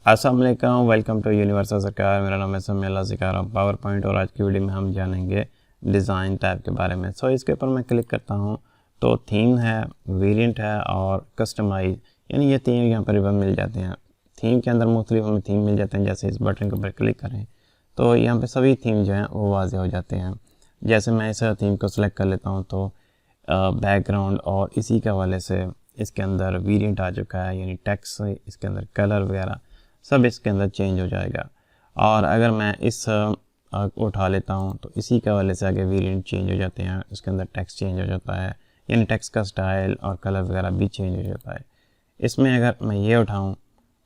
अस्सलाम वालेकुम, welcome to universal सरकार। मेरा नाम है सम्मेला, सिखा रहा हूँ पावर पॉइंट और आज की वीडियो में हम जानेंगे डिज़ाइन टैब के बारे में। इसके ऊपर मैं क्लिक करता हूँ तो थीम है, वेरिएंट है और कस्टमाइज, यानी ये तीन यहाँ पर रिबन मिल जाते हैं। थीम के अंदर मुख्तलिफ हमें थीम मिल जाते हैं। जैसे इस बटन के ऊपर क्लिक करें तो यहाँ पर सभी थीम जो हैं वो वाज़ेह हो जाते हैं। जैसे मैं इस थीम को सिलेक्ट कर लेता हूँ तो बैकग्राउंड और इसी के हवाले से इसके अंदर वेरिएंट आ चुका है, यानी टेक्स्ट, इसके अंदर कलर वगैरह सब इसके अंदर चेंज हो जाएगा। और अगर मैं इस उठा लेता हूँ तो इसी के हवाले से आगे वेरिएंट चेंज हो जाते हैं, इसके अंदर टेक्स्ट चेंज हो जाता है, यानी टेक्स्ट का स्टाइल और कलर वगैरह भी चेंज हो जाता है। इसमें अगर मैं ये उठाऊँ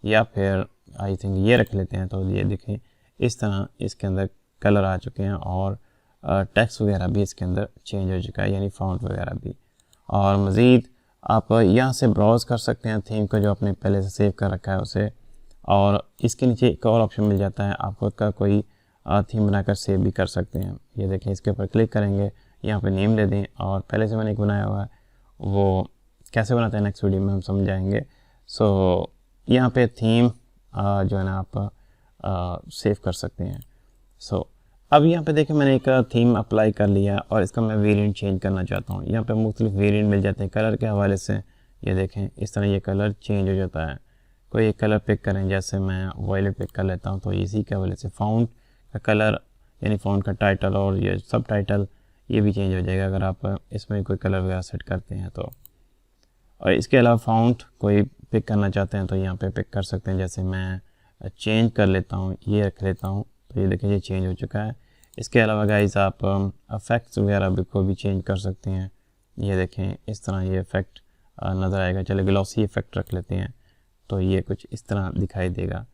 या फिर आई थिंक ये रख लेते हैं तो ये देखें इस तरह इसके अंदर कलर आ चुके हैं और टेक्स्ट वगैरह भी इसके अंदर चेंज हो चुका है, यानी फ़ॉन्ट वगैरह भी। और मज़ीद आप यहाँ से ब्राउज़ कर सकते हैं थीम को जो आपने पहले से सेव कर रखा है उसे। और इसके नीचे एक और ऑप्शन मिल जाता है, आप खुद का कोई थीम बनाकर सेव भी कर सकते हैं। ये देखें, इसके ऊपर क्लिक करेंगे, यहाँ पे नेम दे दें और पहले से मैंने एक बनाया हुआ है, वो कैसे बनाते हैं नेक्स्ट वीडियो में हम समझाएंगे। यहाँ पे थीम जो है ना आप सेव कर सकते हैं। अब यहाँ पे देखें मैंने एक थीम अप्लाई कर लिया और इसका मैं वेरिएंट चेंज करना चाहता हूँ। यहाँ पे मुख्तलिफ वेरिएंट मिल जाते हैं कलर के हवाले से। ये देखें इस तरह ये कलर चेंज हो जाता है। कोई एक कलर पिक करें, जैसे मैं वायलेट पिक कर लेता हूँ तो इसी के हवाले से फ़ॉन्ट का कलर, यानी फ़ॉन्ट का टाइटल और ये सब टाइटल ये भी चेंज हो जाएगा अगर आप इसमें कोई कलर वगैरह सेट करते हैं तो। और इसके अलावा फ़ॉन्ट कोई पिक करना चाहते हैं तो यहाँ पे पिक कर सकते हैं। जैसे मैं चेंज कर लेता हूँ, ये रख लेता हूँ तो ये देखिए ये चेंज हो चुका है। इसके अलावा गाइस आप इफ़ेक्ट्स वगैरह भी को भी चेंज कर सकते हैं। ये देखें इस तरह ये इफ़ेक्ट नज़र आएगा। चले ग्लॉसी इफ़ेक्ट रख लेते हैं तो ये कुछ इस तरह दिखाई देगा।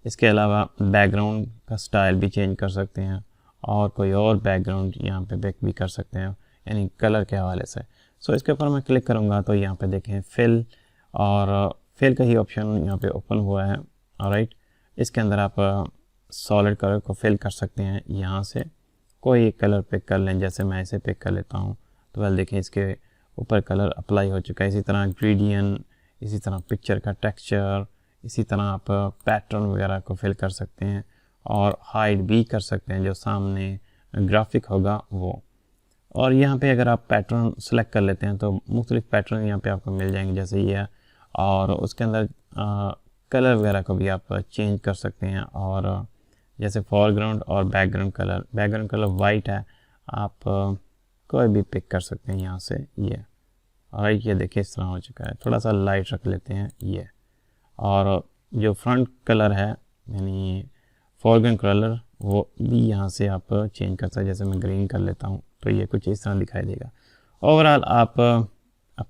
इसके अलावा बैकग्राउंड का स्टाइल भी चेंज कर सकते हैं और कोई और बैकग्राउंड यहाँ पे बैक भी कर सकते हैं, यानी कलर के हवाले से। इसके ऊपर मैं क्लिक करूँगा तो यहाँ पे देखें फिल, और फिल का ही ऑप्शन यहाँ पे ओपन हुआ है। ऑलराइट, इसके अंदर आप सॉलिड कलर को फिल कर सकते हैं। यहाँ से कोई एक कलर पिक कर लें, जैसे मैं इसे पिक कर लेता हूँ तो वेल देखें इसके ऊपर कलर अप्लाई हो चुका है। इसी तरह ग्रेडियंट, इसी तरह पिक्चर का टेक्सचर, इसी तरह आप पैटर्न वगैरह को फिल कर सकते हैं और हाइड भी कर सकते हैं जो सामने ग्राफिक होगा वो। और यहाँ पे अगर आप पैटर्न सेलेक्ट कर लेते हैं तो मुख्तलिफ पैटर्न यहाँ पे आपको मिल जाएंगे, जैसे ये, और उसके अंदर कलर वगैरह को भी आप चेंज कर सकते हैं। और जैसे फॉरग्राउंड और बैकग्राउंड कलर वाइट है, आप कोई भी पिक कर सकते हैं यहाँ से ये। और ये देखिए इस तरह हो चुका है। थोड़ा सा लाइट रख लेते हैं ये। और जो फ्रंट कलर है यानी फॉरग्राउंड कलर वो भी यहाँ से आप चेंज कर सकते हैं। जैसे मैं ग्रीन कर लेता हूँ तो ये कुछ इस तरह दिखाई देगा। ओवरऑल आप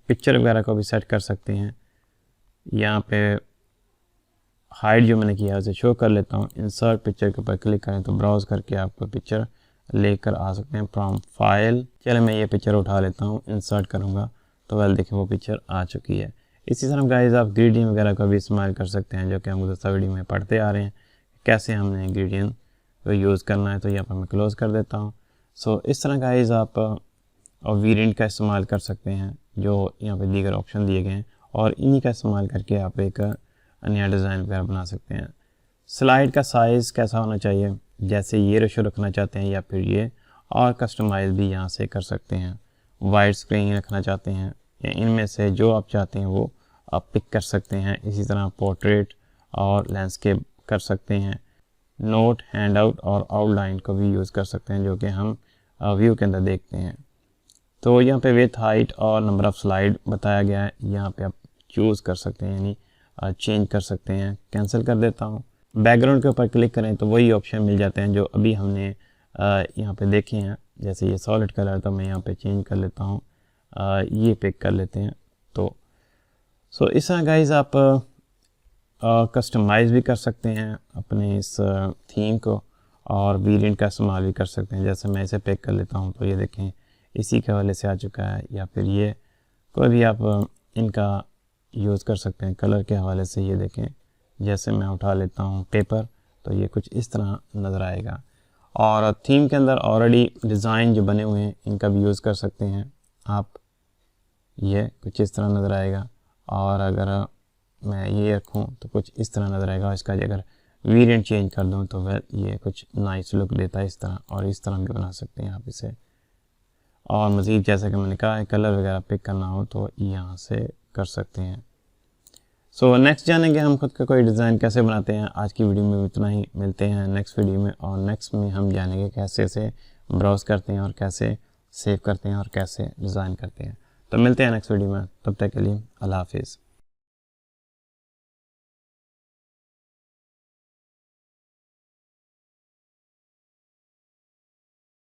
पिक्चर वगैरह को भी सेट कर सकते हैं। यहाँ पे हाइड जो मैंने किया है उसे शो कर लेता हूँ। इंसर्ट पिक्चर के ऊपर क्लिक करें तो ब्राउज़ करके आप पिक्चर लेकर आ सकते हैं फ्रॉम फाइल। चले मैं ये पिक्चर उठा लेता हूँ, इंसर्ट करूँगा तो वेल देखिए वो पिक्चर आ चुकी है। इसी तरह गाइस आप ग्रेडियंट वगैरह का भी इस्तेमाल कर सकते हैं, जो कि हम गुज़श्ता वीडियो में पढ़ते आ रहे हैं कैसे हमने ग्रेडियंट को यूज़ करना है। तो यहाँ पर मैं क्लोज़ कर देता हूँ। इस तरह गाइस आप वेरिएंट का इस्तेमाल कर सकते हैं, जो यहाँ पे दीगर ऑप्शन दिए गए हैं, और इन्हीं का इस्तेमाल करके आप एक नया डिज़ाइन वगैरह बना सकते हैं। स्लाइड का साइज़ कैसा होना चाहिए, जैसे ये रेशो रखना चाहते हैं या फिर ये, और कस्टमाइज़ भी यहाँ से कर सकते हैं। वाइड स्क्रीन रखना चाहते हैं या इनमें से जो आप चाहते हैं वो आप पिक कर सकते हैं। इसी तरह पोर्ट्रेट और लैंडस्केप कर सकते हैं। नोट, हैंड आउट और आउटलाइन को भी यूज़ कर सकते हैं, जो कि हम व्यू के अंदर देखते हैं। तो यहाँ पे विड्थ, हाइट और नंबर ऑफ़ स्लाइड बताया गया है। यहाँ पे आप चूज़ कर सकते हैं, यानी चेंज कर सकते हैं। कैंसिल कर देता हूँ। बैकग्राउंड के ऊपर क्लिक करें तो वही ऑप्शन मिल जाते हैं जो अभी हमने यहाँ पे देखे हैं। जैसे ये सॉलिड कलर तो मैं यहाँ पे चेंज कर लेता हूँ, ये पिक कर लेते हैं। इस तरह गाइज आप कस्टमाइज़ भी कर सकते हैं अपने इस थीम को, और वेरिएंट का इस्तेमाल भी कर सकते हैं। जैसे मैं इसे पिक कर लेता हूँ तो ये देखें इसी के हवाले से आ चुका है, या फिर ये कोई भी आप इनका यूज़ कर सकते हैं कलर के हवाले से। ये देखें जैसे मैं उठा लेता हूँ पेपर तो ये कुछ इस तरह नज़र आएगा। और थीम के अंदर ऑलरेडी डिज़ाइन जो बने हुए हैं इनका भी यूज़ कर सकते हैं आप। ये कुछ इस तरह नज़र आएगा। और अगर मैं ये रखूँ तो कुछ इस तरह नज़र आएगा। इसका अगर वेरिएंट चेंज कर दूँ तो वह ये कुछ नाइस लुक देता है इस तरह, और इस तरह भी बना सकते हैं आप इसे। और मज़ीद जैसा कि मैंने कहा कलर वगैरह पिक करना हो तो यहाँ से कर सकते हैं। सो नेक्स्ट जानेंगे हम खुद का कोई डिज़ाइन कैसे बनाते हैं। आज की वीडियो में इतना ही, मिलते हैं नेक्स्ट वीडियो में, और नेक्स्ट में हम जानेंगे कैसे इसे ब्राउज़ करते हैं और कैसे सेव करते हैं और कैसे डिज़ाइन करते हैं। तो मिलते हैं नेक्स्ट वीडियो में, तब तक के लिए अल्लाह हाफिज़।